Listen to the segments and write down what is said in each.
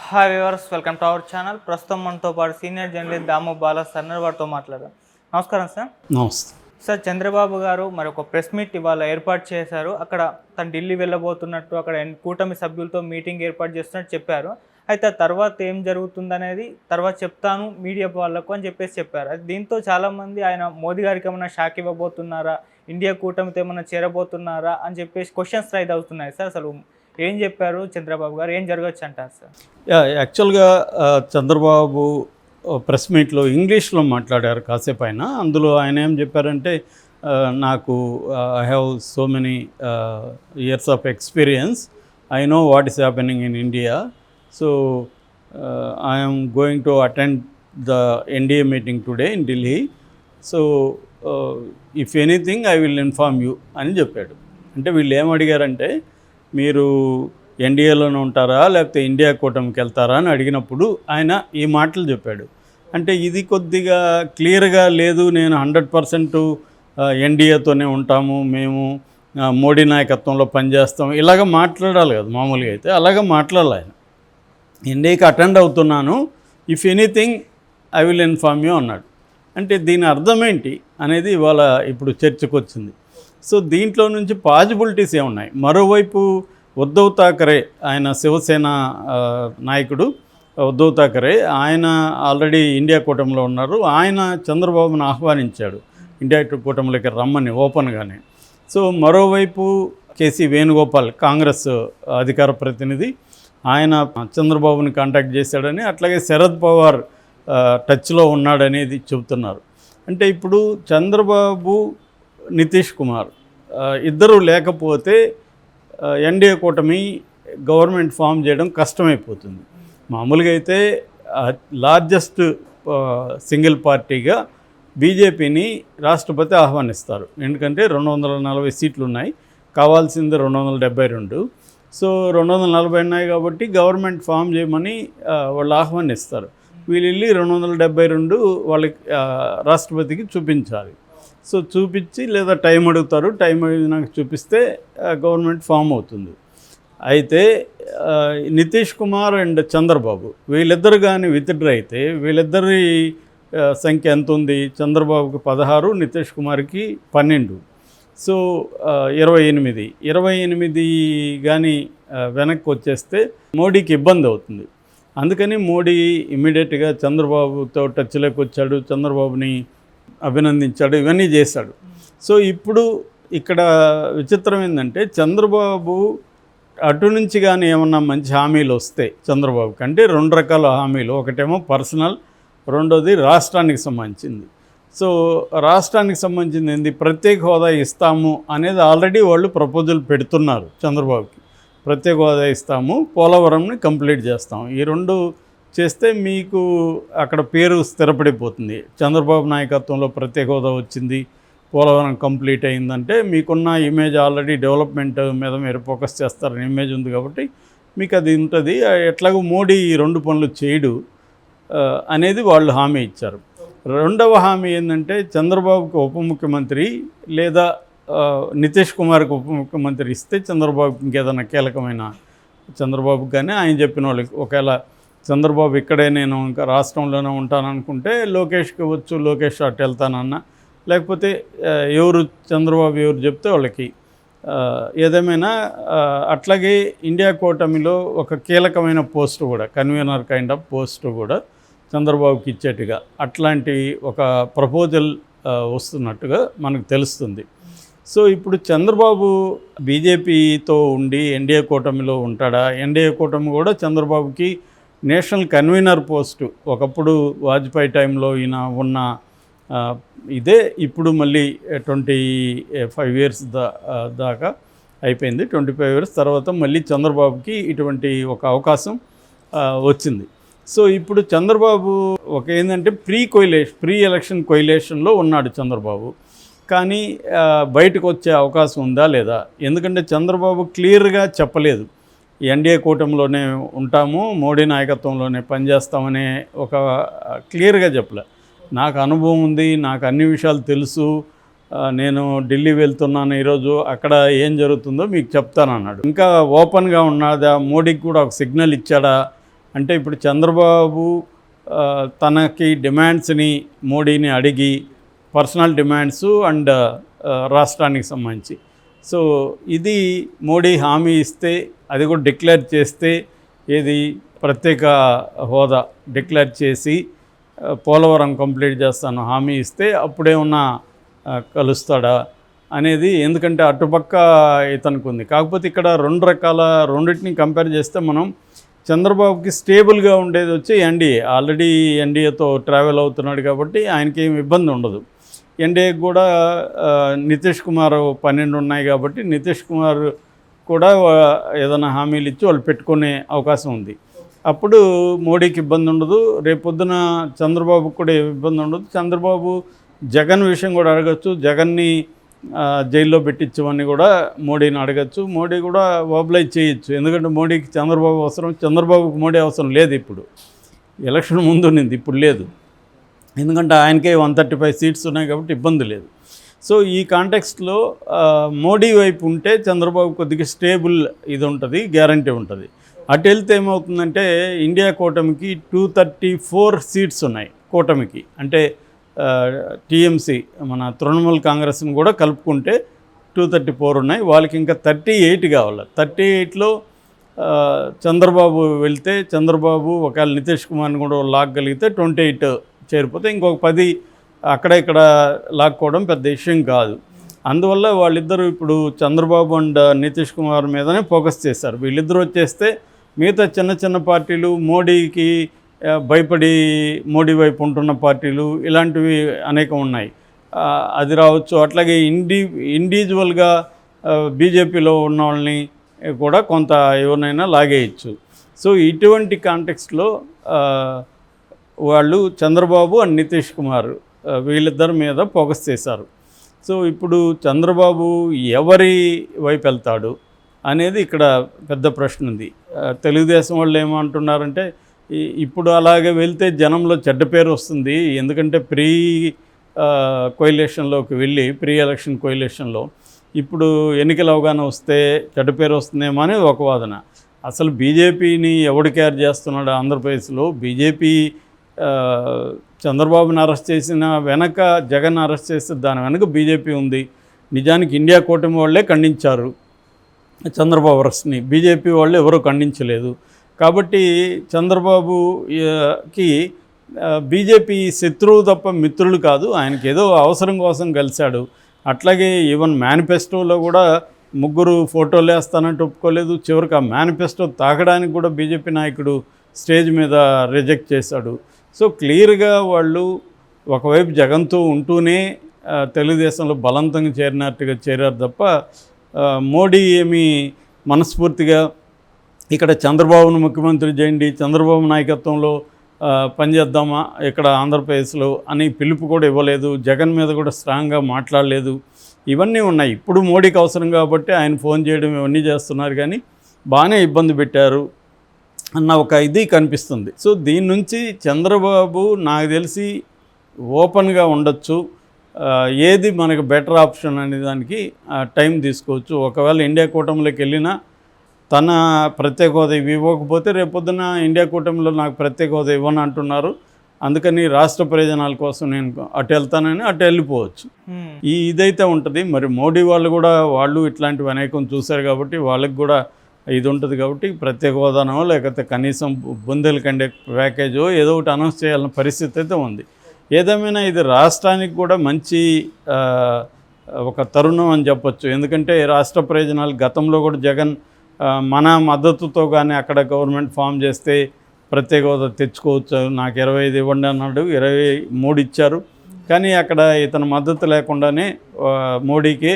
Hi viewers, welcome to our channel. ప్రస్తుతం మనతో పాటు సీనియర్ జర్నలిస్ట్ దాము బాలా సన్నర్ వారితో మాట్లాడదాం. నమస్కారం సార్. నమస్తే సార్, చంద్రబాబు గారు మరి ఒక ప్రెస్ మీట్ ఇవాళ ఏర్పాటు చేశారు. అక్కడ తను ఢిల్లీ వెళ్ళబోతున్నట్టు, అక్కడ కూటమి సభ్యులతో మీటింగ్ ఏర్పాటు చేస్తున్నట్టు చెప్పారు. అయితే తర్వాత ఏం జరుగుతుందనేది తర్వాత చెప్తాను మీడియా వాళ్ళకు అని చెప్పారు. దీంతో చాలామంది ఆయన మోదీ గారికి ఏమైనా షాక్ ఇవ్వబోతున్నారా, ఇండియా కూటమితో ఏమైనా చేరబోతున్నారా అని చెప్పేసి క్వశ్చన్స్ రైజ్ అవుతున్నాయి సార్. అసలు ఏం చెప్పారు చంద్రబాబు గారు, ఏం జరగచ్చు అంటారు సార్? యాక్చువల్గా చంద్రబాబు ప్రెస్ మీట్లో ఇంగ్లీష్లో మాట్లాడారు కాసేపు. అందులో ఆయన ఏం చెప్పారంటే, నాకు I have so many years of experience, I know what is happening in India, so I'm going to attend the NDA meeting today in Delhi, so if anything I will inform you అని చెప్పాడు. అంటే వీళ్ళు ఏం అడిగారంటే, మీరు ఎన్డీఏలోనే ఉంటారా లేకపోతే India కూటమికి వెళ్తారా అని అడిగినప్పుడు ఆయన ఈ మాటలు చెప్పాడు. అంటే ఇది కొద్దిగా క్లియర్గా లేదు, నేను 100% ఎన్డీఏతోనే ఉంటాము, మేము మోడీ నాయకత్వంలో పనిచేస్తాం, ఇలాగ మాట్లాడాలి కదా మామూలుగా. అయితే అలాగ మాట్లాడాలి ఆయన. ఎన్డీఏకి అటెండ్ అవుతున్నాను, if anything I will inform you అన్నాడు. అంటే దీని అర్థం ఏంటి అనేది ఇవాళ ఇప్పుడు చర్చకు వచ్చింది. సో దీంట్లో నుంచి పాజిబిలిటీస్ ఏమున్నాయి? మరోవైపు ఉద్ధవ్ థాకరే, ఆయన శివసేన నాయకుడు ఉద్ధవ్ థాకరే, ఆయన ఆల్రెడీ ఇండియా కూటమిలో ఉన్నారు. ఆయన చంద్రబాబును ఆహ్వానించాడు ఇండియా కూటమిలోకి రమ్మని ఓపెన్గానే. సో మరోవైపు కేసీ వేణుగోపాల్, కాంగ్రెస్ అధికార ప్రతినిధి, ఆయన చంద్రబాబుని కాంటాక్ట్ చేశాడని, అట్లాగే శరద్ పవార్ టచ్లో ఉన్నాడనేది చెబుతున్నారు. అంటే ఇప్పుడు చంద్రబాబు, నితీష్ కుమార్ ఇద్దరు లేకపోతే ఎన్డీఏ కూటమి గవర్నమెంట్ ఫామ్ చేయడం కష్టమైపోతుంది. మామూలుగా అయితే లార్జెస్ట్ సింగిల్ పార్టీగా బీజేపీని రాష్ట్రపతి ఆహ్వానిస్తారు. ఎందుకంటే 240 సీట్లు ఉన్నాయి, కావాల్సింది 272. సో 240 ఉన్నాయి కాబట్టి గవర్నమెంట్ ఫామ్ చేయమని వాళ్ళు ఆహ్వానిస్తారు. వీళ్ళు వెళ్ళి 272 వాళ్ళకి రాష్ట్రపతికి చూపించాలి. సో చూపించి, లేదా టైం అడుగుతారు, టైం నాకు చూపిస్తే గవర్నమెంట్ ఫామ్ అవుతుంది. అయితే నితీష్ కుమార్ అండ్ చంద్రబాబు వీళ్ళిద్దరు కానీ విత్డ్రా అయితే, వీళ్ళిద్దరి సంఖ్య ఎంత ఉంది? చంద్రబాబుకి 16, నితీష్ కుమార్కి 12, సో 28 కానీ వెనక్కి వచ్చేస్తే మోడీకి ఇబ్బంది అవుతుంది. అందుకని మోడీ ఇమ్మీడియట్గా చంద్రబాబుతో టచ్లోకి వచ్చాడు, చంద్రబాబుని అభినందించాడు, ఇవన్నీ చేశాడు. సో ఇప్పుడు ఇక్కడ విచిత్రం ఏంటంటే, చంద్రబాబు అటు నుంచి కానీ ఏమన్నా మంచి హామీలు వస్తే చంద్రబాబుకి, అంటే 2 రకాల హామీలు, ఒకటేమో పర్సనల్, రెండోది రాష్ట్రానికి సంబంధించింది. సో రాష్ట్రానికి సంబంధించింది ఏంది? ప్రత్యేక హోదా ఇస్తాము అనేది ఆల్రెడీ వాళ్ళు ప్రపోజల్ పెడుతున్నారు చంద్రబాబుకి. ప్రత్యేక హోదా ఇస్తాము, పోలవరంని కంప్లీట్ చేస్తాం, ఈ 2 చేస్తే మీకు అక్కడ పేరు స్థిరపడిపోతుంది. చంద్రబాబు నాయకత్వంలో ప్రత్యేక హోదా వచ్చింది, పోలవరం కంప్లీట్ అయిందంటే మీకున్న ఇమేజ్ ఆల్రెడీ డెవలప్మెంట్ మీద మీరు ఫోకస్ చేస్తారని ఇమేజ్ ఉంది కాబట్టి మీకు అది ఉంటుంది. ఎట్లాగో మోడీ ఈ 2 పనులు చేయడు అనేది వాళ్ళు హామీ ఇచ్చారు. రెండవ హామీ ఏంటంటే, చంద్రబాబుకి ఉప ముఖ్యమంత్రి లేదా నితీష్ కుమార్కి ఉప ముఖ్యమంత్రి ఇస్తే చంద్రబాబుకి ఇంకేదైనా కీలకమైన, చంద్రబాబుకి కానీ ఆయన చెప్పిన వాళ్ళకి, ఒకవేళ చంద్రబాబు ఇక్కడే నేను ఇంకా రాష్ట్రంలోనే ఉంటాననుకుంటే లోకేష్కి వచ్చు, లోకేష్ అటు వెళ్తానన్నా, లేకపోతే ఎవరు చంద్రబాబు ఎవరు చెప్తే వాళ్ళకి ఏదేమైనా. అట్లాగే ఇండియా కూటమిలో ఒక కీలకమైన పోస్టు కూడా, కన్వీనర్ కైండ్ ఆఫ్ పోస్టు కూడా చంద్రబాబుకి ఇచ్చేట్టుగా అట్లాంటి ఒక ప్రపోజల్ వస్తున్నట్టుగా మనకు తెలుస్తుంది. సో ఇప్పుడు చంద్రబాబు బీజేపీతో ఉండి ఎన్డీఏ కూటమిలో ఉంటాడా? ఎన్డీఏ కూటమి కూడా చంద్రబాబుకి నేషనల్ కన్వీనర్ పోస్టు ఒకప్పుడు వాజ్పేయి టైంలో ఈయన ఉన్న ఇదే ఇప్పుడు మళ్ళీ 25 ఇయర్స్ దాకా అయిపోయింది. 25 ఇయర్స్ తర్వాత మళ్ళీ చంద్రబాబుకి ఇటువంటి ఒక అవకాశం వచ్చింది. సో ఇప్పుడు చంద్రబాబు ఒక ఏంటంటే ప్రీ ఎలక్షన్ కొయిలేషన్లో ఉన్నాడు చంద్రబాబు. కానీ బయటకు వచ్చే అవకాశం ఉందా లేదా? ఎందుకంటే చంద్రబాబు క్లియర్గా చెప్పలేదు, ఎన్డీఏ కూటమిలోనే ఉంటాము, మోడీ నాయకత్వంలోనే పనిచేస్తామనే ఒక క్లియర్గా చెప్పలే. నాకు అనుభవం ఉంది, నాకు అన్ని విషయాలు తెలుసు, నేను ఢిల్లీ వెళ్తున్నాను ఈరోజు, అక్కడ ఏం జరుగుతుందో మీకు చెప్తానన్నాడు. ఇంకా ఓపెన్గా ఉన్నదా? మోడీకి కూడా ఒక సిగ్నల్ ఇచ్చాడా అంటే ఇప్పుడు చంద్రబాబు తనకి డిమాండ్స్ని మోడీని అడిగి పర్సనల్ డిమాండ్స్ అండ్ రాష్ట్రానికి సంబంధించి, సో ఇది మోడీ హామీ ఇస్తే అది కూడా డిక్లేర్ చేస్తే, ఏది ప్రత్యేక హోదా డిక్లేర్ చేసి పోలవరం కంప్లీట్ చేస్తాను హామీ ఇస్తే అప్పుడేమన్నా కలుస్తాడా అనేది, ఎందుకంటే అటుపక్క ఇతనికి ఉంది. కాకపోతే ఇక్కడ రెండింటిని కంపేర్ చేస్తే మనం చంద్రబాబుకి స్టేబుల్గా ఉండేది వచ్చి ఎన్డీఏ, ఆల్రెడీ ఎన్డీఏతో ట్రావెల్ అవుతున్నాడు కాబట్టి ఆయనకి ఏమి ఇబ్బంది ఉండదు. ఎన్డీఏకి కూడా నితీష్ కుమార్ 12 ఉన్నాయి కాబట్టి నితీష్ కుమార్ కూడా ఏదైనా హామీలు ఇచ్చి వాళ్ళు పెట్టుకునే అవకాశం ఉంది. అప్పుడు మోడీకి ఇబ్బంది ఉండదు, రేపొద్దున చంద్రబాబుకి కూడా ఇబ్బంది ఉండదు. చంద్రబాబు జగన్ విషయం కూడా అడగచ్చు, జగన్ని జైల్లో పెట్టించమని కూడా మోడీని అడగచ్చు. మోడీ కూడా ఒబ్లైజ్ చేయొచ్చు, ఎందుకంటే మోడీకి చంద్రబాబు అవసరం, చంద్రబాబుకి మోడీ అవసరం లేదు. ఇప్పుడు ఎలక్షన్ ముందు ఉన్నది, ఇప్పుడు లేదు, ఎందుకంటే ఆయనకే 135 సీట్స్ ఉన్నాయి కాబట్టి ఇబ్బంది లేదు. సో ఈ కాంటెక్స్ట్లో మోడీ వైపు ఉంటే చంద్రబాబు కొద్దిగా స్టేబుల్ ఇది ఉంటుంది, గ్యారంటీ ఉంటుంది. అటు వెళ్తే ఏమవుతుందంటే ఇండియా కూటమికి 234 సీట్స్ ఉన్నాయి కూటమికి, అంటే టీఎంసీ మన తృణమూల్ కాంగ్రెస్ని కూడా కలుపుకుంటే 234 ఉన్నాయి. వాళ్ళకి ఇంకా 38 కావాలి. 38లో చంద్రబాబు వెళ్తే, చంద్రబాబు ఒకవేళ నితీష్ కుమార్ని కూడా లాగగలిగితే 28 చేరిపోతే ఇంకొక 10 అక్కడ ఇక్కడ లాక్కోవడం పెద్ద విషయం కాదు. అందువల్ల వాళ్ళిద్దరూ ఇప్పుడు చంద్రబాబు అండ్ నితీష్ కుమార్ మీదనే ఫోకస్ చేశారు. వీళ్ళిద్దరూ వచ్చేస్తే మిగతా చిన్న చిన్న పార్టీలు, మోడీకి భయపడి మోడీ వైపు ఉంటున్న పార్టీలు ఇలాంటివి అనేకం ఉన్నాయి, అది రావచ్చు. అట్లాగే ఇండివిజువల్గా బీజేపీలో ఉన్న వాళ్ళని కూడా కొంత ఎవరినైనా లాగేయచ్చు. సో ఇటువంటి కాంటెక్స్ట్లో వాళ్ళు చంద్రబాబు అండ్ నితీష్ కుమార్ వీళ్ళిద్దరి మీద ఫోకస్ చేశారు. సో ఇప్పుడు చంద్రబాబు ఎవరి వైపు వెళ్తాడు అనేది ఇక్కడ పెద్ద ప్రశ్న ఉంది. తెలుగుదేశం వాళ్ళు ఏమంటున్నారంటే ఇప్పుడు అలాగే వెళ్తే జనంలో చెడ్డ పేరు వస్తుంది, ఎందుకంటే కోయిలేషన్లోకి వెళ్ళి ప్రీ ఎలక్షన్ కోయిలేషన్లో ఇప్పుడు ఎన్నికలు అవగానే వస్తే చెడ్డ పేరు వస్తుందేమో అనేది ఒక వాదన. అసలు బీజేపీని ఎవడు కేర్ చేస్తున్నాడు ఆంధ్రప్రదేశ్లో? బీజేపీ చంద్రబాబుని అరెస్ట్ చేసిన వెనక, జగన్ అరెస్ట్ చేస్తే దాని వెనక బీజేపీ ఉంది. నిజానికి ఇండియా కూటమి వాళ్ళే ఖండించారు చంద్రబాబు అరెస్ట్ని, బీజేపీ వాళ్ళు ఎవరూ ఖండించలేదు. కాబట్టి చంద్రబాబుకి బీజేపీ శత్రువు తప్ప మిత్రులు కాదు, ఆయనకి ఏదో అవసరం కోసం కలిశాడు. అట్లాగే ఈవెన్ మేనిఫెస్టోలో కూడా 3 ఫోటోలు వేస్తానంటే ఒప్పుకోలేదు. చివరికి ఆ మేనిఫెస్టో తాకడానికి కూడా బీజేపీ నాయకుడు స్టేజ్ మీద రిజెక్ట్ చేశాడు. సో క్లియర్గా వాళ్ళు ఒకవైపు జగన్తో ఉంటూనే తెలుగుదేశంలో బలవంతంగా చేరారు తప్ప మోడీ ఏమీ మనస్ఫూర్తిగా ఇక్కడ చంద్రబాబును ముఖ్యమంత్రి చేయండి, చంద్రబాబు నాయకత్వంలో పనిచేద్దామా ఇక్కడ ఆంధ్రప్రదేశ్లో అని పిలుపు కూడా ఇవ్వలేదు. జగన్ మీద కూడా స్ట్రాంగ్గా మాట్లాడలేదు. ఇవన్నీ ఉన్నాయి. ఇప్పుడు మోడీకి అవసరం కాబట్టి ఆయన ఫోన్ చేయడం ఇవన్నీ చేస్తున్నారు, కానీ బాగానే ఇబ్బంది పెట్టారు అన్న ఒక ఇది కనిపిస్తుంది. సో దీని నుంచి చంద్రబాబు నాకు తెలిసి ఓపెన్గా ఉండొచ్చు, ఏది మనకు బెటర్ ఆప్షన్ అనే దానికి టైం తీసుకోవచ్చు. ఒకవేళ ఇండియా కూటమిలోకి వెళ్ళినా తన ప్రత్యేక హోదా ఇవ్వకపోతే రేపొద్దున ఇండియా కూటమిలో నాకు ప్రత్యేక హోదా ఇవ్వను అంటున్నారు, అందుకని రాష్ట్ర ప్రయోజనాల కోసం నేను అటు వెళ్తానని అటు వెళ్ళిపోవచ్చు. ఇదైతే ఉంటుంది. మరి మోడీ వాళ్ళు ఇట్లాంటివి అనేకం చూశారు కాబట్టి వాళ్ళకి కూడా ఇది ఉంటుంది కాబట్టి ప్రత్యేక హోదానో లేకపోతే కనీసం బుందేల్ఖండ్ ప్యాకేజో ఏదో ఒకటి అనౌన్స్ చేయాలన్న పరిస్థితి అయితే ఉంది. ఏదేమైనా ఇది రాష్ట్రానికి కూడా మంచి ఒక తరుణం అని చెప్పొచ్చు. ఎందుకంటే రాష్ట్ర ప్రయోజనాలు గతంలో కూడా జగన్ మన మద్దతుతో కానీ అక్కడ గవర్నమెంట్ ఫామ్ చేస్తే ప్రత్యేక హోదా తెచ్చుకోవచ్చు, నాకు 25 ఇవ్వండి అన్నాడు, 23 ఇచ్చారు. కానీ అక్కడ ఇతని మద్దతు లేకుండానే మోడీకి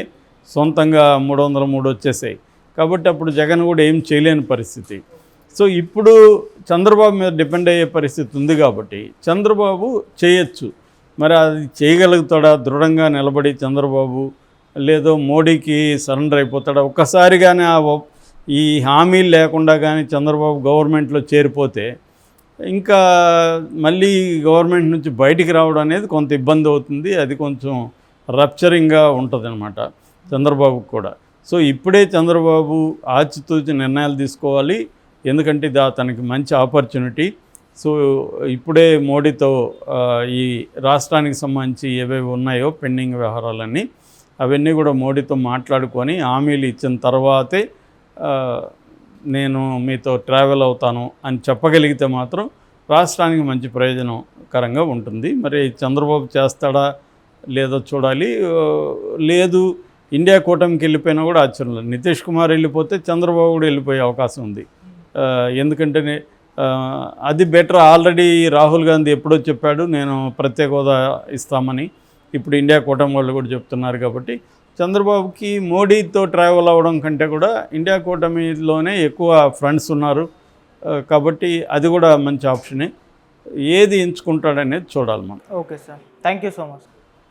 సొంతంగా 303 వచ్చేసాయి. కాబట్టి అప్పుడు జగన్ కూడా ఏం చేయలేని పరిస్థితి. సో ఇప్పుడు చంద్రబాబు మీద డిపెండ్ అయ్యే పరిస్థితి ఉంది కాబట్టి చంద్రబాబు చేయొచ్చు. మరి అది చేయగలుగుతాడా దృఢంగా నిలబడి చంద్రబాబు, లేదో మోడీకి సరెండర్ అయిపోతాడా? ఒక్కసారిగానే ఈ హామీలు లేకుండా కానీ చంద్రబాబు గవర్నమెంట్లో చేరిపోతే ఇంకా మళ్ళీ గవర్నమెంట్ నుంచి బయటికి రావడం అనేది కొంత ఇబ్బంది అవుతుంది. అది కొంచెం రప్చరింగ్గా ఉంటుంది అన్నమాట చంద్రబాబుకు కూడా. సో ఇప్పుడే చంద్రబాబు ఆచితూచి నిర్ణయాలు తీసుకోవాలి. ఎందుకంటే ఇది అతనికి మంచి ఆపర్చునిటీ. సో ఇప్పుడే మోడీతో ఈ రాష్ట్రానికి సంబంధించి ఏవేవి ఉన్నాయో పెండింగ్ వ్యవహారాలన్నీ అవన్నీ కూడా మోడీతో మాట్లాడుకొని హామీలు ఇచ్చిన తర్వాతే నేను మీతో ట్రావెల్ అవుతాను అని చెప్పగలిగితే మాత్రం రాష్ట్రానికి మంచి ప్రయోజనకరంగా ఉంటుంది. మరి చంద్రబాబు చేస్తాడా లేదో చూడాలి. లేదు ఇండియా కూటమికి వెళ్ళిపోయినా కూడా ఆశ్చర్యం లేదు. నితీష్ కుమార్ వెళ్ళిపోతే చంద్రబాబు కూడా వెళ్ళిపోయే అవకాశం ఉంది. ఎందుకంటే అది బెటర్. ఆల్రెడీ రాహుల్ గాంధీ ఎప్పుడో చెప్పాడు నేను ప్రత్యేక హోదా ఇస్తామని. ఇప్పుడు ఇండియా కూటమి వాళ్ళు కూడా చెప్తున్నారు. కాబట్టి చంద్రబాబుకి మోడీతో ట్రావెల్ అవ్వడం కంటే కూడా ఇండియా కూటమిలోనే ఎక్కువ ఫ్రెండ్స్ ఉన్నారు. కాబట్టి అది కూడా మంచి ఆప్షనే. ఏది ఎంచుకుంటాడనేది చూడాలి మనం. Okay sir, thank you so much.